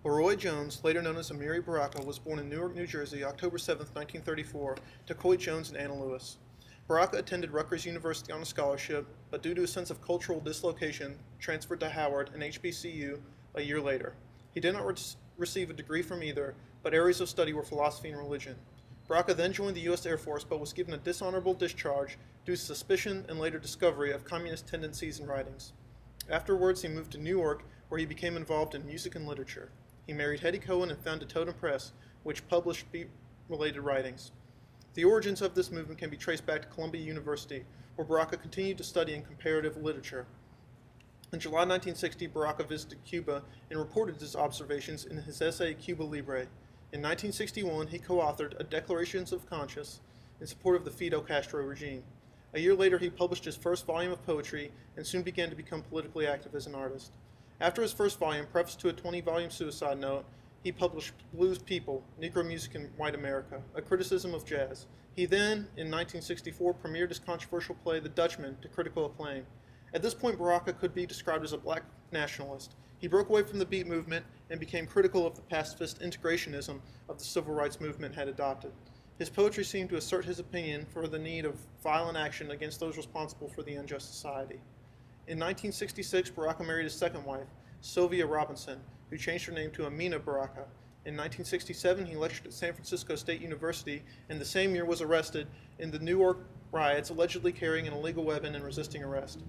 Leroy Jones, later known as Amiri Baraka, was born in Newark, New Jersey, October 7, 1934, to Coit Jones and Anna Lewis. Baraka attended Rutgers University on a scholarship, but due to a sense of cultural dislocation, transferred to Howard and HBCU a year later. He did not receive a degree from either, but areas of study were philosophy and religion. Baraka then joined the U.S. Air Force, but was given a dishonorable discharge due to suspicion and later discovery of communist tendencies and writings. Afterwards, he moved to New York, where he became involved in music and literature. He married Hetty Cohen and founded Totem Press, which published beat-related writings. The origins of this movement can be traced back to Columbia University, where Baraka continued to study in comparative literature. In July 1960, Baraka visited Cuba and reported his observations in his essay Cuba Libre. In 1961, he co-authored a Declarations of Conscience in support of the Fidel Castro regime. A year later, he published his first volume of poetry and soon began to become politically active as an artist. After his first volume, prefaced to a 20-volume suicide note, he published Blues People, Negro Music in White America, a criticism of jazz. He then, in 1964, premiered his controversial play The Dutchman to critical acclaim. At this point, Baraka could be described as a black nationalist. He broke away from the beat movement and became critical of the pacifist integrationism of the civil rights movement had adopted. His poetry seemed to assert his opinion for the need of violent action against those responsible for the unjust society. In 1966, Baraka married his second wife, Sylvia Robinson, who changed her name to Amina Baraka. In 1967, he lectured at San Francisco State University, and the same year was arrested in the Newark riots, allegedly carrying an illegal weapon and resisting arrest.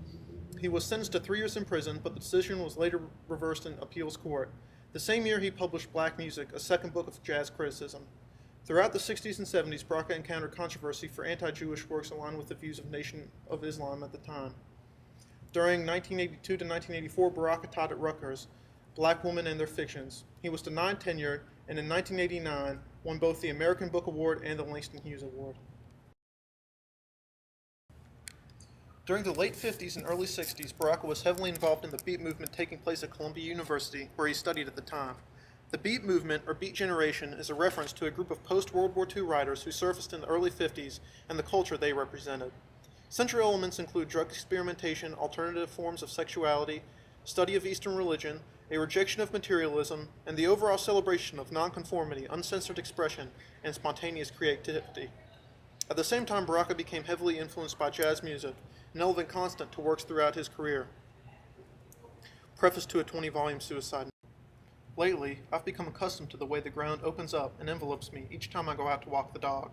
He was sentenced to 3 years in prison, but the decision was later reversed in appeals court. The same year, he published Black Music, a second book of jazz criticism. Throughout the 60s and 70s, Baraka encountered controversy for anti-Jewish works aligned with the views of Nation of Islam at the time. During 1982 to 1984, Baraka taught at Rutgers, Black Women and Their Fictions. He was denied tenure, and in 1989 won both the American Book Award and the Langston Hughes Award. During the late 50s and early 60s, Baraka was heavily involved in the beat movement taking place at Columbia University, where he studied at the time. The beat movement, or beat generation, is a reference to a group of post-World War II writers who surfaced in the early 50s and the culture they represented. Central elements include drug experimentation, alternative forms of sexuality, study of Eastern religion, a rejection of materialism, and the overall celebration of nonconformity, uncensored expression, and spontaneous creativity. At the same time, Baraka became heavily influenced by jazz music, an element constant to works throughout his career. Preface to a 20-volume suicide note. Lately, I've become accustomed to the way the ground opens up and envelopes me each time I go out to walk the dog,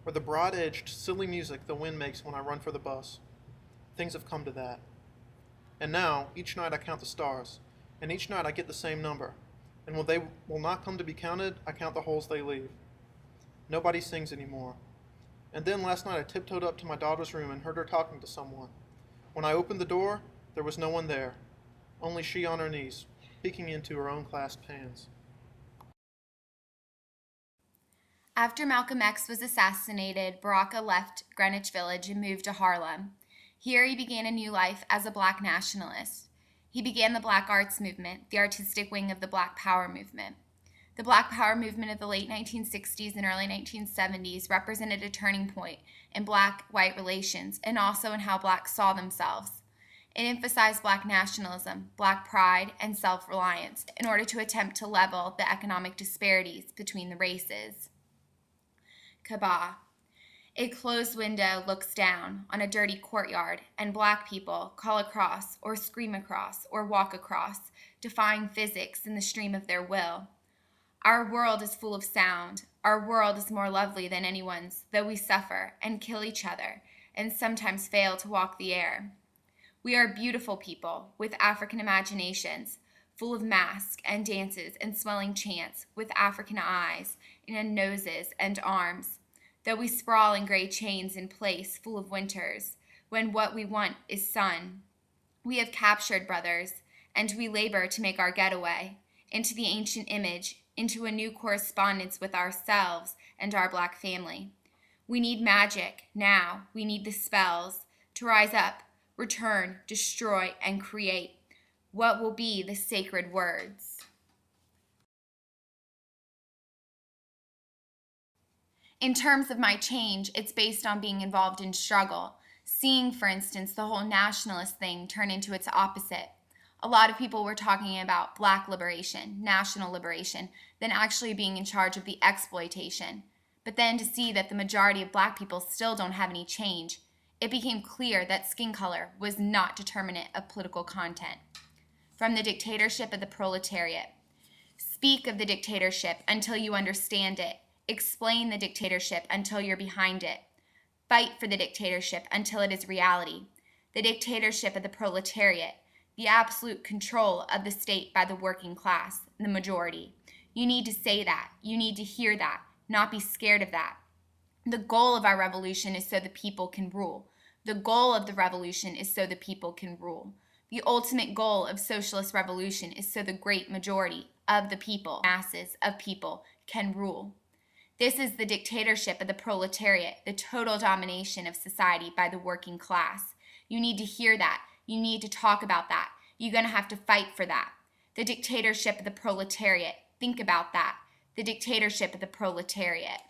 or the broad-edged, silly music the wind makes when I run for the bus. Things have come to that. And now, each night I count the stars, and each night I get the same number, and when they will not come to be counted, I count the holes they leave. Nobody sings anymore. And then last night I tiptoed up to my daughter's room and heard her talking to someone. When I opened the door, there was no one there, only she on her knees, peeking into her own clasped hands. After Malcolm X was assassinated, Baraka left Greenwich Village and moved to Harlem. Here he began a new life as a black nationalist. He began the Black Arts Movement, the artistic wing of the Black Power movement. The Black Power movement of the late 1960s and early 1970s represented a turning point in black-white relations and also in how blacks saw themselves. It emphasized black nationalism, black pride, and self-reliance in order to attempt to level the economic disparities between the races. Kaaba. A closed window looks down on a dirty courtyard, and black people call across or scream across or walk across, defying physics in the stream of their will. Our world is full of sound. Our world is more lovely than anyone's, though we suffer and kill each other and sometimes fail to walk the air. We are beautiful people with African imaginations, full of masks and dances and swelling chants, with African eyes and noses and arms, though we sprawl in gray chains in place full of winters, when what we want is sun. We have captured brothers, and we labor to make our getaway into the ancient image, into a new correspondence with ourselves and our black family. We need magic now. We need the spells to rise up, return, destroy, and create what will be the sacred words. In terms of my change, it's based on being involved in struggle, seeing, for instance, the whole nationalist thing turn into its opposite, A lot of people were talking about black liberation, national liberation, than actually being in charge of the exploitation. But then to see that the majority of black people still don't have any change, it became clear that skin color was not determinant of political content. From the dictatorship of the proletariat. Speak of the dictatorship until you understand it. Explain the dictatorship until you're behind it. Fight for the dictatorship until it is reality. The dictatorship of the proletariat. The absolute control of the state by the working class, the majority. You need to say that. You need to hear that. Not be scared of that. The goal of our revolution is so the people can rule. The goal of the revolution is so the people can rule. The ultimate goal of socialist revolution is so the great majority of the people, masses of people, can rule. This is the dictatorship of the proletariat, the total domination of society by the working class. You need to hear that. You need to talk about that. You're going to have to fight for that. The dictatorship of the proletariat. Think about that. The dictatorship of the proletariat.